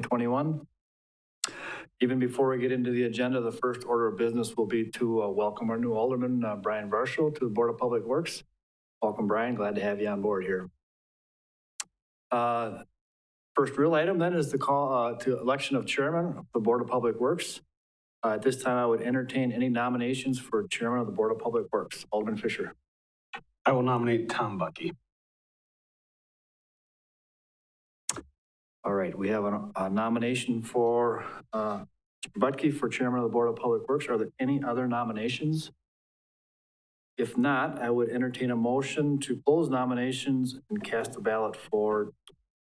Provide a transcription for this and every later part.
2021. Even before we get into the agenda, the first order of business will be to welcome our new alderman, Brian Marshfield, to the Board of Public Works. Welcome, Brian. Glad to have you on board here. First real item then is the call to election of chairman of the Board of Public Works. At this time, I would entertain any nominations for chairman of the Board of Public Works. Alderman Fisher. I will nominate Tom Bucky. All right, we have a nomination for Butke for chairman of the Board of Public Works. Are there any other nominations? If not, I would entertain a motion to close nominations and cast a ballot for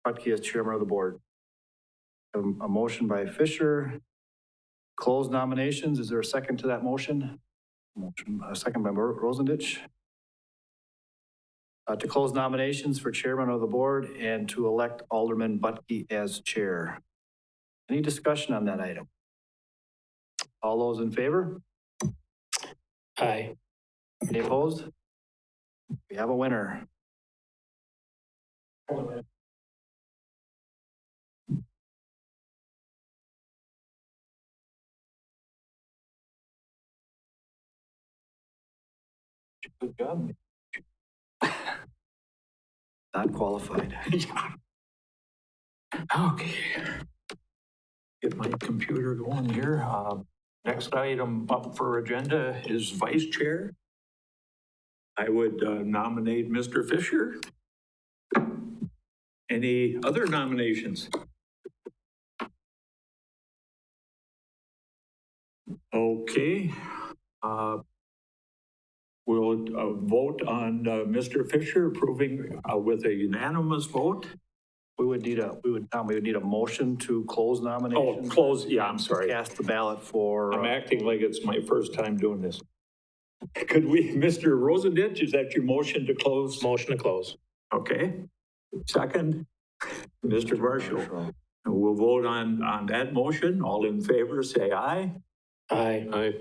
Butke as chairman of the board. A motion by Fisher. Close nominations. Is there a second to that motion? Motion, a second by Rosendich. To close nominations for chairman of the board and to elect Alderman Butke as chair. Any discussion on that item? All those in favor? Aye. Any opposed? We have a winner. Good job. Not qualified. Okay. Get my computer going here. Next item up for agenda is vice chair. I would nominate Mr. Fisher. Any other nominations? Okay. We'll vote on Mr. Fisher approving with a unanimous vote. We would need a motion to close nominations. Oh, close. Yeah, I'm sorry. Cast the ballot for. I'm acting like it's my first time doing this. Could we, Mr. Rosendich, is that your motion to close? Motion to close. Okay. Second, Mr. Marshall. We'll vote on that motion. All in favor, say aye. Aye. Aye.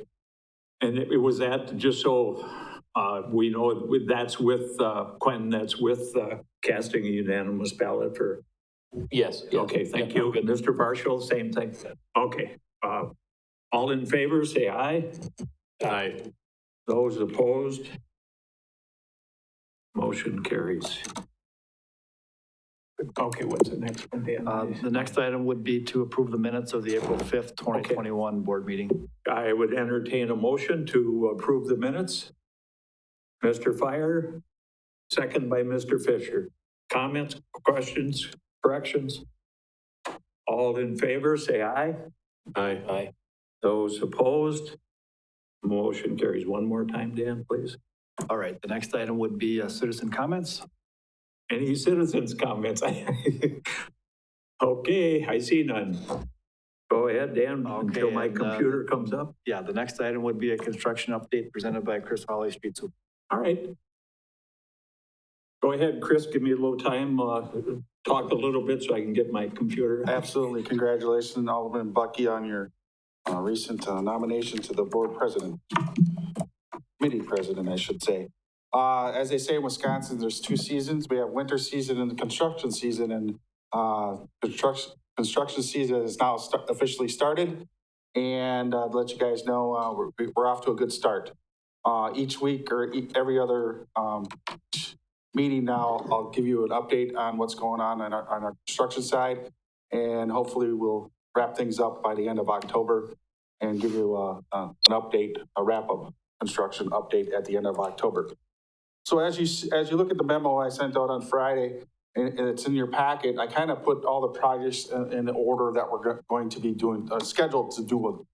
And it was that, just so we know, that's with Quentin, that's with casting a unanimous ballot for. Yes. Okay, thank you. Mr. Marshall, same thing. Okay. All in favor, say aye. Aye. Those opposed? Motion carries. Okay, what's the next one, Dan? The next item would be to approve the minutes of the April 5th, 2021 board meeting. I would entertain a motion to approve the minutes. Mr. Fire, second by Mr. Fisher. Comments, questions, corrections? All in favor, say aye. Aye. Aye. Those opposed? Motion carries. One more time, Dan, please. All right, the next item would be citizen comments. Any citizens' comments? Okay, I see none. Go ahead, Dan, until my computer comes up. Yeah, the next item would be a construction update presented by Chris Hawley, street super. All right. Go ahead, Chris, give me a little time, talk a little bit so I can get my computer. Absolutely. Congratulations, Alderman Bucky, on your recent nomination to the board president, committee president, I should say. As they say in Wisconsin, there's two seasons. We have winter season and construction season, and construction season is now officially started. And to let you guys know, we're off to a good start. Each week or every other meeting now, I'll give you an update on what's going on our construction side. And hopefully we'll wrap things up by the end of October and give you an update, a wrap-up construction update at the end of October. So as you look at the memo I sent out on Friday, and it's in your packet, I kind of put all the projects in the order that we're going to be doing, scheduled to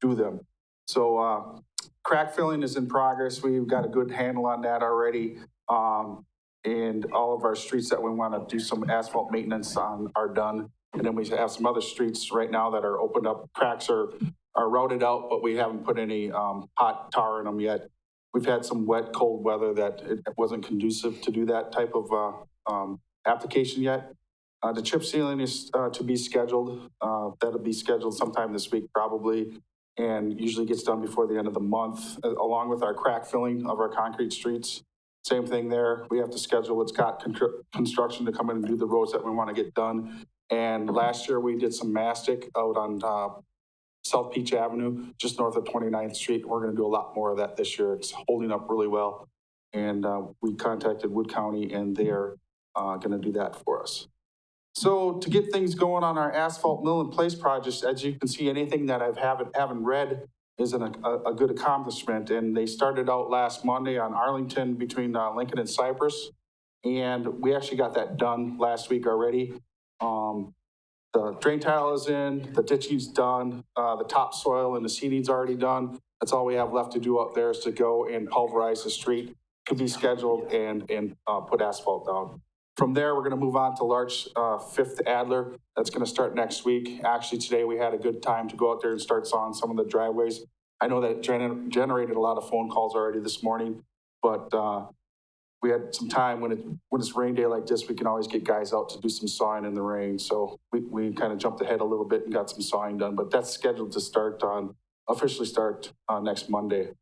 do them. So crack filling is in progress. We've got a good handle on that already. And all of our streets that we want to do some asphalt maintenance on are done. And then we have some other streets right now that are opened up. Cracks are routed out, but we haven't put any hot tar in them yet. We've had some wet, cold weather that it wasn't conducive to do that type of application yet. The chip sealing is to be scheduled. That'll be scheduled sometime this week probably, and usually gets done before the end of the month, along with our crack filling of our concrete streets. Same thing there. We have to schedule, it's got construction to come in and do the roads that we want to get done. And last year we did some mastic out on South Peach Avenue, just north of 29th Street. We're going to do a lot more of that this year. It's holding up really well. And we contacted Wood County and they're going to do that for us. So to get things going on our asphalt mill in place projects, as you can see, anything that I haven't read is a good accomplishment. And they started out last Monday on Arlington between Lincoln and Cypress. And we actually got that done last week already. The drain tile is in, the ditching's done, the topsoil and the seeding's already done. That's all we have left to do up there is to go and pulverize the street, to be scheduled and put asphalt down. From there, we're going to move on to large Fifth Adler. That's going to start next week. Actually, today we had a good time to go out there and start sawing some of the driveways. I know that it generated a lot of phone calls already this morning, but we had some time when it's rain day like this, we can always get guys out to do some sawing in the rain. So we kind of jumped ahead a little bit and got some sawing done, but that's scheduled to officially start next Monday.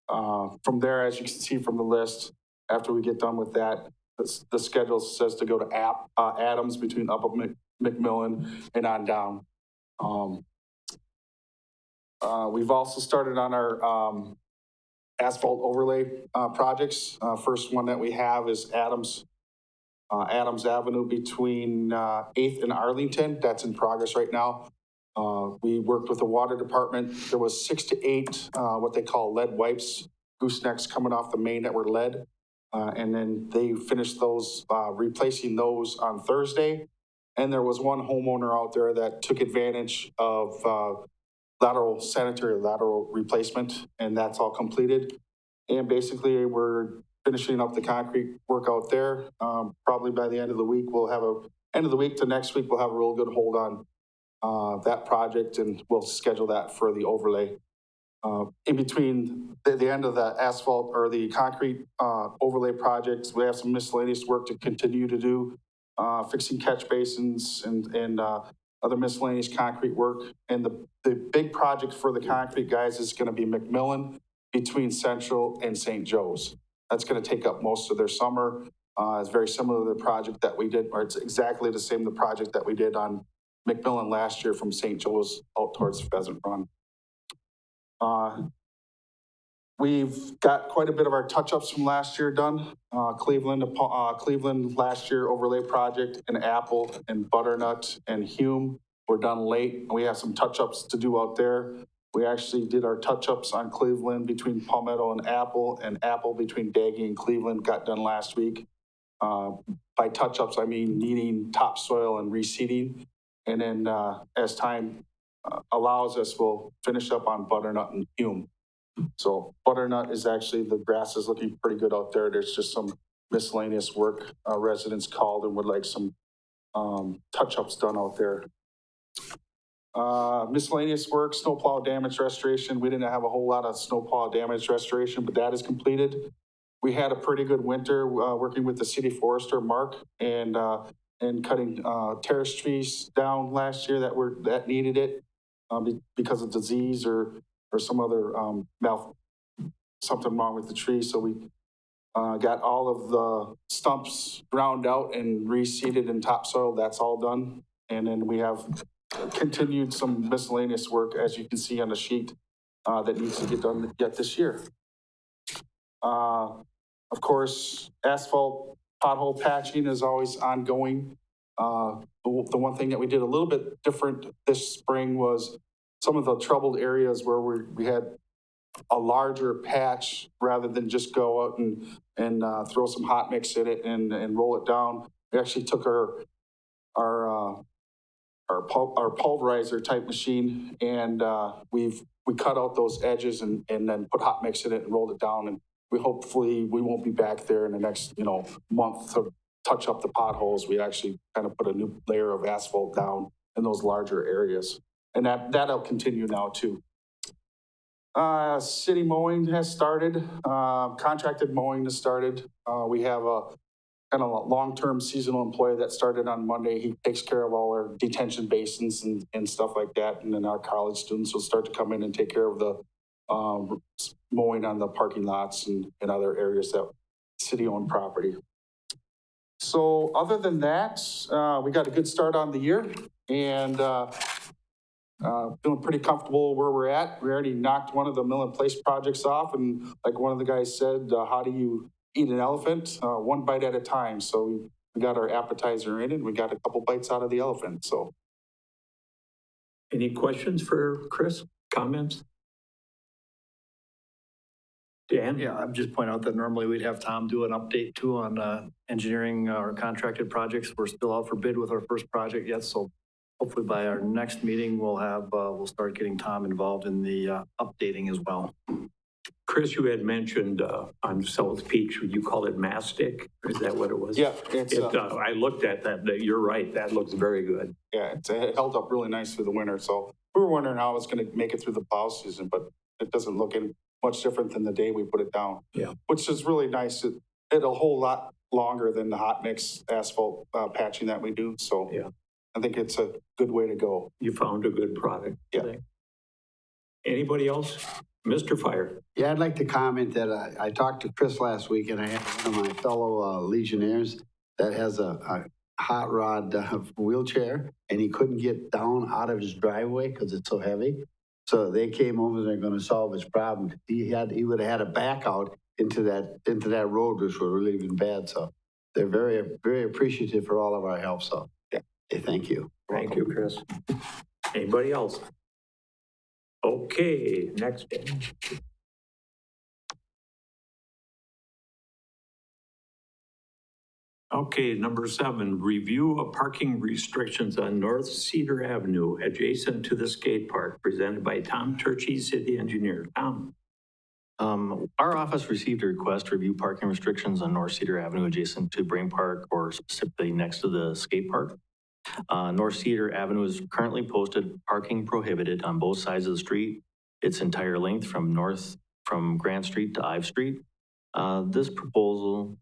From there, as you can see from the list, after we get done with that, the schedule says to go to Adams between Upper McMillan and on down. We've also started on our asphalt overlay projects. First one that we have is Adams Avenue between 8th and Arlington. That's in progress right now. We worked with the water department. There was 6 to 8 what they call lead wipes, goosenecks coming off the main that were lead. And then they finished those, replacing those on Thursday. And there was one homeowner out there that took advantage of sanitary lateral replacement, and that's all completed. And basically, we're finishing up the concrete work out there. Probably by the end of the week, end of the week to next week, we'll have a real good hold on that project, and we'll schedule that for the overlay. In between the end of the asphalt or the concrete overlay projects, we have some miscellaneous work to continue to do, fixing catch basins and other miscellaneous concrete work. And the big project for the concrete guys is going to be McMillan between Central and St. Joe's. That's going to take up most of their summer. It's very similar to the project that we did, or it's exactly the same the project that we did on McMillan last year from St. Joe's out towards Pheasant Run. We've got quite a bit of our touch-ups from last year done. Cleveland last year overlay project and Apple and Butternut and Hume were done late. We have some touch-ups to do out there. We actually did our touch-ups on Cleveland between Palmetto and Apple between Daggy and Cleveland got done last week. By touch-ups, I mean needing topsoil and reseeding. And then as time allows us, we'll finish up on Butternut and Hume. So Butternut is actually, the grass is looking pretty good out there. There's just some miscellaneous work. Residents called and would like some touch-ups done out there. Miscellaneous work, snowplow damage restoration. We didn't have a whole lot of snowplow damage restoration, but that is completed. We had a pretty good winter working with the city forester, Mark, and cutting terrace trees down last year that needed it because of disease or some other something wrong with the tree. So we got all of the stumps ground out and reseeded in topsoil. That's all done. And then we have continued some miscellaneous work, as you can see on the sheet, that needs to get done yet this year. Of course, asphalt pothole patching is always ongoing. The one thing that we did a little bit different this spring was some of the troubled areas where we had a larger patch rather than just go out and throw some hot mix in it and roll it down. We actually took our pulverizer type machine and we cut out those edges and then put hot mix in it and rolled it down. And we won't be back there in the next month to touch up the potholes. We actually kind of put a new layer of asphalt down in those larger areas. And that'll continue now too. City mowing has started. Contracted mowing has started. We have a kind of a long-term seasonal employee that started on Monday. He takes care of all our detention basins and stuff like that. And then our college students will start to come in and take care of the mowing on the parking lots and other areas that city-owned property. So other than that, we got a good start on the year and feeling pretty comfortable where we're at. We already knocked one of the mill and place projects off, and like one of the guys said, how do you eat an elephant? One bite at a time. So we got our appetizer in and we got a couple bites out of the elephant, so. Any questions for Chris? Comments? Dan? Yeah, I'm just pointing out that normally we'd have Tom do an update too on engineering or contracted projects. We're still out for bid with our first project yet, so hopefully by our next meeting, we'll start getting Tom involved in the updating as well. Chris, you had mentioned on South Peach, would you call it mastic? Is that what it was? Yeah, it's, I looked at that. You're right. That looks very good. yeah, it held up really nice through the winter. So we were wondering how it's going to make it through the plow season, but it doesn't look any much different than the day we put it down. Yeah. Which is really nice. It'll hold a lot longer than the hot mix asphalt patching that we do. So yeah, I think it's a good way to go. You found a good product. Yeah. Anybody else? Mr. Fire. Yeah, I'd like to comment that I talked to Chris last week, and I had one of my fellow Legionnaires that has a hot rod wheelchair, and he couldn't get down out of his driveway because it's so heavy. So they came over, they're going to solve his problem. He would have had to back out into that road, which would really been bad. So they're very, very appreciative for all of our help. So yeah, hey, thank you. Thank you, Chris. Anybody else? Okay, next. Okay, number 7, review of parking restrictions on North Cedar Avenue adjacent to the skate park, presented by Tom Turchi, city engineer. Tom. Our office received a request to review parking restrictions on North Cedar Avenue adjacent to Brain Park, or specifically next to the skate park. North Cedar Avenue is currently posted parking prohibited on both sides of the street, its entire length from Grant Street to Ive Street. This proposal,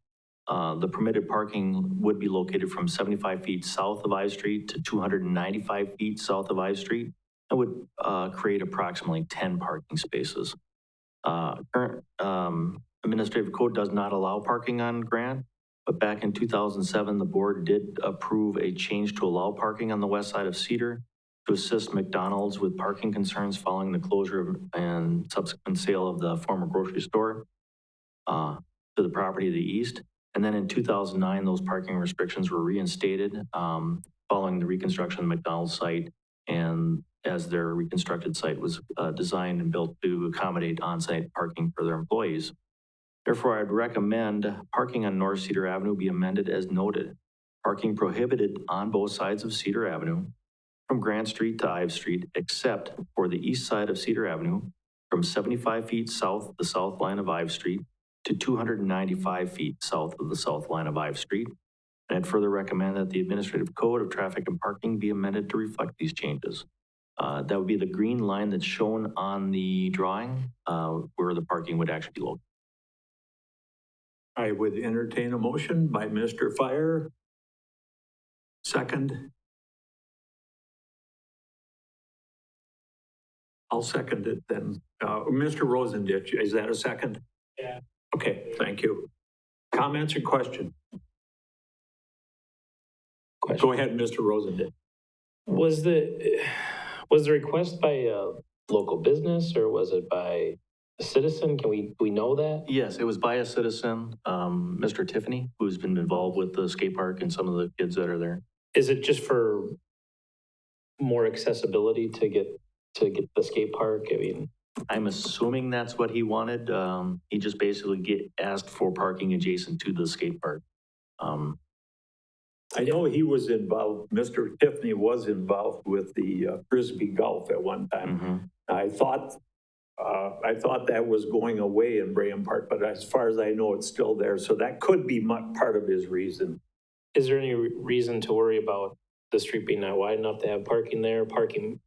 the permitted parking would be located from 75 feet south of Ive Street to 295 feet south of Ive Street, and would create approximately 10 parking spaces. Current administrative code does not allow parking on Grant, but back in 2007, the board did approve a change to allow parking on the west side of Cedar to assist McDonald's with parking concerns following the closure and subsequent sale of the former grocery store to the property to the east. And then in 2009, those parking restrictions were reinstated following the reconstruction of the McDonald's site, and as their reconstructed site was designed and built to accommodate on-site parking for their employees. Therefore, I'd recommend parking on North Cedar Avenue be amended as noted. Parking prohibited on both sides of Cedar Avenue from Grant Street to Ive Street, except for the east side of Cedar Avenue from 75 feet south of the south line of Ive Street to 295 feet south of the south line of Ive Street. And I'd further recommend that the Administrative Code of Traffic and Parking be amended to reflect these changes. That would be the green line that's shown on the drawing where the parking would actually be located. I would entertain a motion by Mr. Fire. Second. I'll second it then. Mr. Rosendich, is that a second? Yeah. Okay, thank you. Comments or questions? Go ahead, Mr. Rosendich. Was the request by a local business or was it by a citizen? Do we know that? Yes, it was by a citizen, Mr. Tiffany, who's been involved with the skate park and some of the kids that are there. Is it just for more accessibility to get the skate park? I mean, I'm assuming that's what he wanted. He just basically asked for parking adjacent to the skate park. I know he was involved, Mr. Tiffany was involved with the Frisbee Golf at one time. Mm-hmm. I thought that was going away in Braham Park, but as far as I know, it's still there. So that could be part of his reason. is there any reason to worry about the street being not wide enough to have parking there, people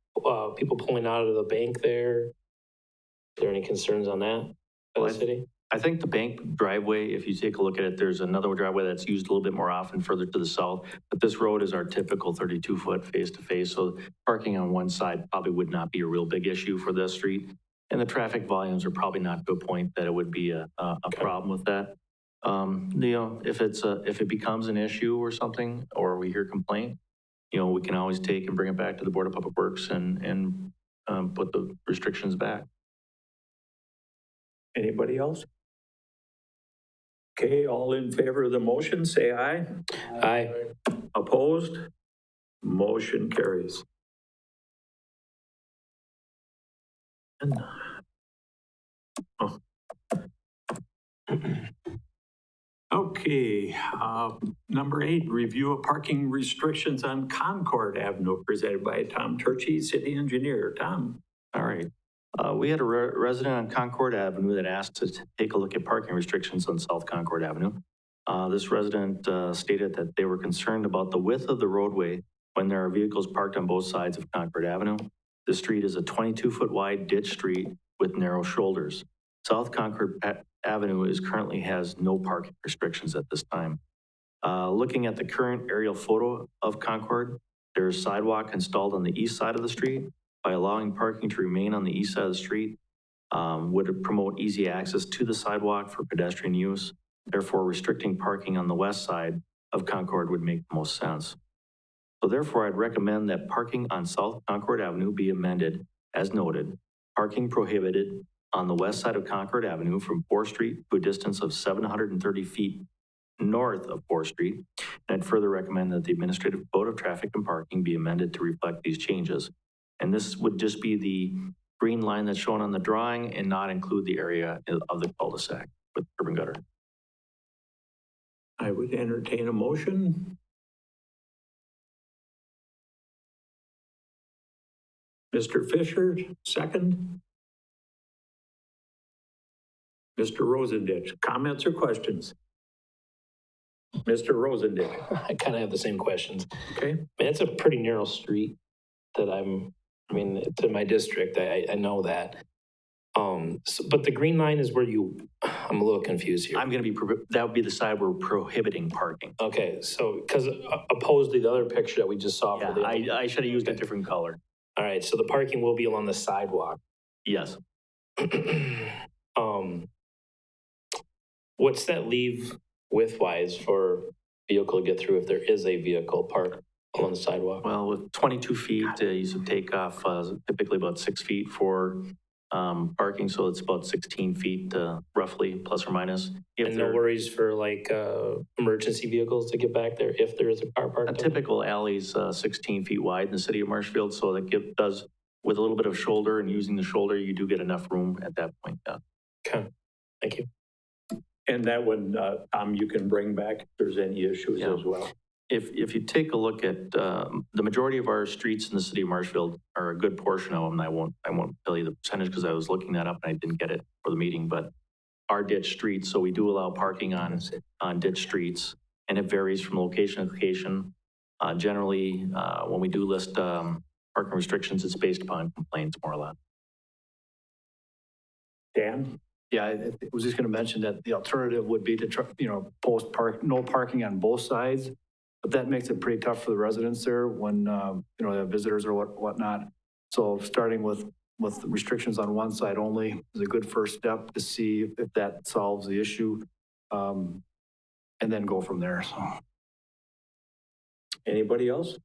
pulling out of the bank there? Are there any concerns on that by the city? I think the bank driveway, if you take a look at it, there's another driveway that's used a little bit more often further to the south, but this road is our typical 32-foot face-to-face, so parking on one side probably would not be a real big issue for this street, and the traffic volumes are probably not to a point that it would be a problem with that. If if it becomes an issue or something, or we hear complaint, we can always take and bring it back to the Board of Public Works and put the restrictions back. Anybody else? Okay, all in favor of the motion, say aye. Aye. Opposed? Motion carries. Oh. Okay, number 8, review of parking restrictions on Concord Avenue, presented by Tom Turchi, city engineer. Tom? All right. We had a resident on Concord Avenue that asked to take a look at parking restrictions on South Concord Avenue. This resident stated that they were concerned about the width of the roadway when there are vehicles parked on both sides of Concord Avenue. The street is a 22-foot wide ditch street with narrow shoulders. South Concord Avenue currently has no parking restrictions at this time. Looking at the current aerial photo of Concord, there's sidewalk installed on the east side of the street. By allowing parking to remain on the east side of the street, would promote easy access to the sidewalk for pedestrian use. Therefore, restricting parking on the west side of Concord would make the most sense. So therefore, I'd recommend that parking on South Concord Avenue be amended as noted. Parking prohibited on the west side of Concord Avenue from 4th Street to a distance of 730 feet north of 4th Street. And I'd further recommend that the Administrative Code of Traffic and Parking be amended to reflect these changes. And this would just be the green line that's shown on the drawing and not include the area of the cul-de-sac with curb and gutter. I would entertain a motion. Mr. Fisher, second. Mr. Rosendich, comments or questions? Mr. Rosendich, I kind of have the same questions. okay? Man, it's a pretty narrow street that it's in my district. I know that. But the green line is where I'm a little confused here. I'm going to be, that would be the side we're prohibiting parking. Okay, so, because opposed to the other picture that we just saw. Yeah, for the I should have used a different color. All right, so the parking will be along the sidewalk. Yes. What's that leave width-wise for vehicle to get through if there is a vehicle parked along the sidewalk? Well, with 22 feet, you should take off typically about 6 feet for parking, so it's about 16 feet roughly, plus or minus. If And no worries for like emergency vehicles to get back there if there is a car parked? a typical alley's 16 feet wide in the city of Marshfield, so that does, with a little bit of shoulder and using the shoulder, you do get enough room at that point. Yeah. Okay, thank you. And that one, Tom, you can bring back if there's any issues Yeah. as well. If you take a look at the majority of our streets in the city of Marshfield, or a good portion of them, I won't tell you the percentage because I was looking that up and I didn't get it for the meeting, but are ditch streets. So we do allow parking on ditch streets, and it varies from location to location. Generally, when we do list parking restrictions, it's based upon complaints more or less. Dan? Yeah, I was just going to mention that the alternative would be to post no parking on both sides, but that makes it pretty tough for the residents there when, they have visitors or whatnot. So starting with restrictions on one side only is a good first step to see if that solves the issue, and then go from there, so. Anybody else?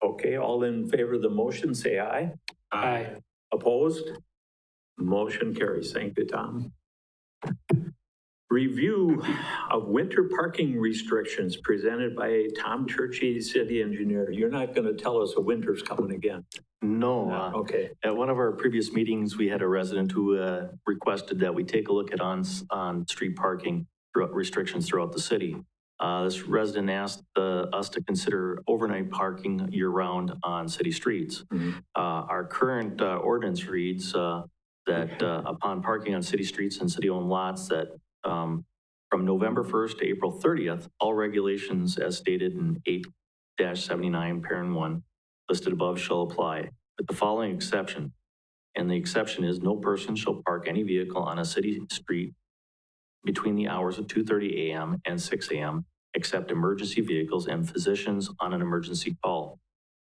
Okay, all in favor of the motion, say aye. Aye. Opposed? Motion carries. Thank you, Tom. Review of winter parking restrictions presented by Tom Turchi, city engineer. You're not going to tell us a winter's coming again. No. Okay. At one of our previous meetings, we had a resident who requested that we take a look at on-street parking restrictions throughout the city. This resident asked us to consider overnight parking year-round on city streets. Mm-hmm. Our current ordinance reads that upon parking on city streets and city-owned lots that from November 1st to April 30th, all regulations as stated in 8-79 parent 1 listed above shall apply, with the following exception. And the exception is no person shall park any vehicle on a city street between the hours of 2:30 a.m. and 6 a.m., except emergency vehicles and physicians on an emergency call,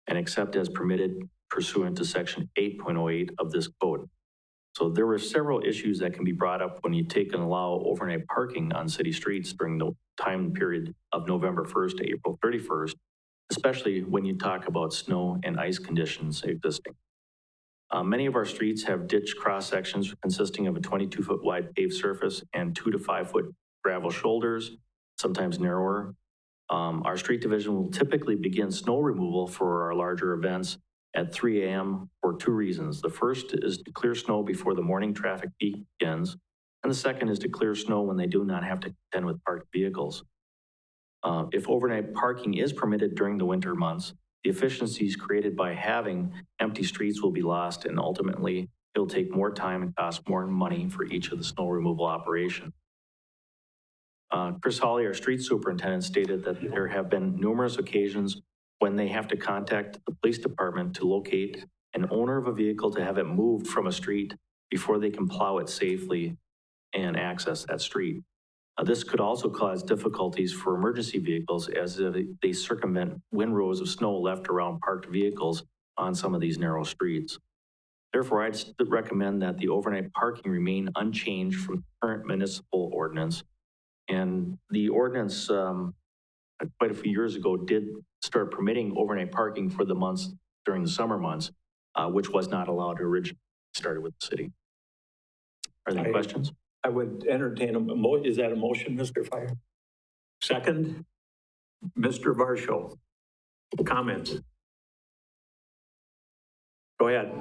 and except as permitted pursuant to section 8.08 of this code. So there were several issues that can be brought up when you take and allow overnight parking on city streets during the time period of November 1st to April 31st, especially when you talk about snow and ice conditions existing. Many of our streets have ditch cross sections consisting of a 22-foot wide paved surface and 2 to 5 foot gravel shoulders, sometimes narrower. Our street division will typically begin snow removal for our larger events at 3 a.m. for 2 reasons. The first is to clear snow before the morning traffic peak begins, and the second is to clear snow when they do not have to contend with parked vehicles. If overnight parking is permitted during the winter months, the efficiencies created by having empty streets will be lost, and ultimately it'll take more time and cost more money for each of the snow removal operations. Chris Hawley, our street superintendent, stated that there have been numerous occasions when they have to contact the police department to locate an owner of a vehicle to have it moved from a street before they can plow it safely and access that street. This could also cause difficulties for emergency vehicles as they circumvent windrows of snow left around parked vehicles on some of these narrow streets. Therefore, I'd recommend that the overnight parking remain unchanged from the current municipal ordinance. And the ordinance quite a few years ago did start permitting overnight parking for the months during the summer months, which was not allowed to originally started with the city. Are there any questions? I would entertain is that a motion, Mr. Fire? Second, Mr. Varsho. Comments? Go ahead.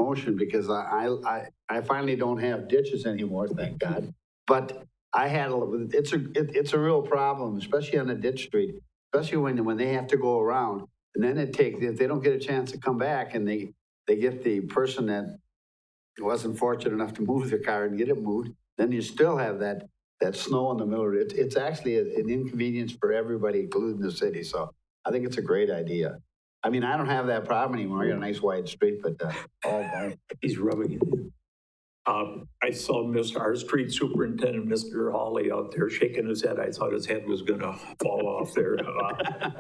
Motion, because I finally don't have ditches anymore, thank God. But I had it's a real problem, especially on a ditch street, especially when they have to go around, and then if they don't get a chance to come back, and they get the person that wasn't fortunate enough to move their car and get it moved, then you still have that snow in the middle of it. It's actually an inconvenience for everybody, including the city. So I think it's a great idea. I mean, I don't have that problem anymore. I got a nice wide street, but He's rubbing it in. I saw our street superintendent, Mr. Hawley, out there shaking his head. I thought his head was going to fall off there.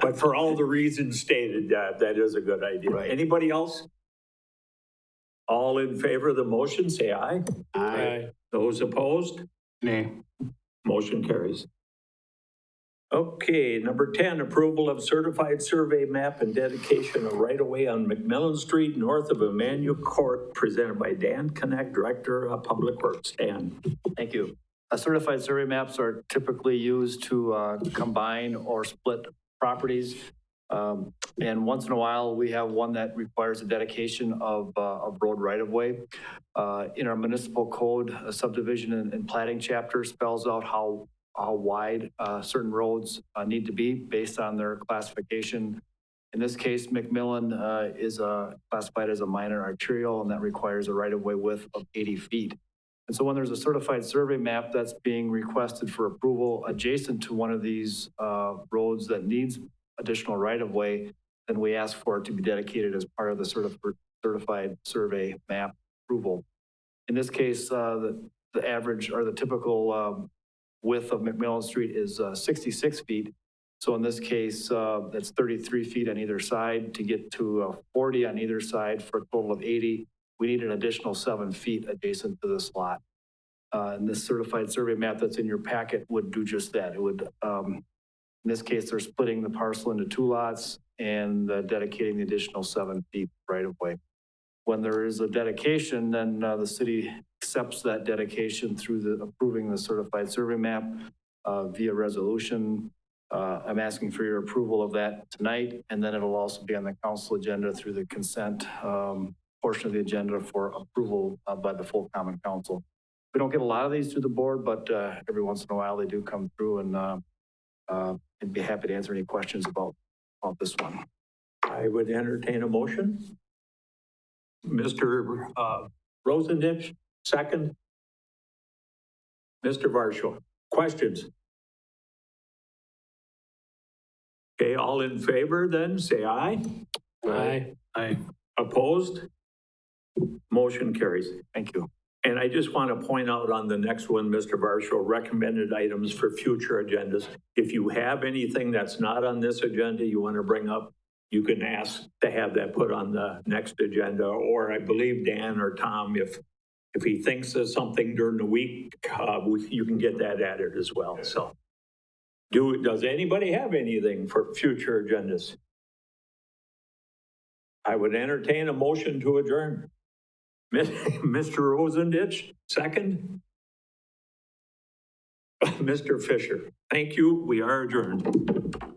But for all the reasons stated, that is a good idea. Right. Anybody else? All in favor of the motion, say aye. Aye. Those opposed? Nay. Motion carries. Okay, number 10, approval of certified survey map and dedication of right-of-way on McMillan Street north of Emmanuel Court, presented by Dan Connect, Director of Public Works. Dan. Thank you. Certified survey maps are typically used to combine or split properties. And once in a while, we have one that requires a dedication of road right-of-way. In our municipal code, a subdivision and platting chapter spells out how wide certain roads need to be based on their classification. In this case, McMillan is classified as a minor arterial, and that requires a right-of-way width of 80 feet. And so when there's a certified survey map that's being requested for approval adjacent to one of these roads that needs additional right-of-way, then we ask for it to be dedicated as part of the certified survey map approval. In this case, the average or the typical width of McMillan Street is 66 feet. So in this case, that's 33 feet on either side. To get to 40 on either side for a total of 80, we need an additional 7 feet adjacent to this lot. And this certified survey map that's in your packet would do just that. It would, in this case, they're splitting the parcel into 2 lots and dedicating the additional 7 feet right of way. When there is a dedication, then the city accepts that dedication through approving the certified survey map via resolution. I'm asking for your approval of that tonight, and then it'll also be on the council agenda through the consent portion of the agenda for approval by the full common council. We don't get a lot of these through the board, but every once in a while they do come through, and I'd be happy to answer any questions about this one. I would entertain a motion. Mr. Rosendich, second. Mr. Varsho, questions? Okay, all in favor then, say aye. Aye. Aye. Opposed? Motion carries. Thank you. And I just want to point out on the next one, Mr. Varsho, recommended items for future agendas. If you have anything that's not on this agenda you want to bring up, you can ask to have that put on the next agenda, or I believe Dan or Tom, if he thinks of something during the week, you can get that added as well, so. Does anybody have anything for future agendas? I would entertain a motion to adjourn. Mr. Rosendich, second. Mr. Fisher, thank you, we are adjourned.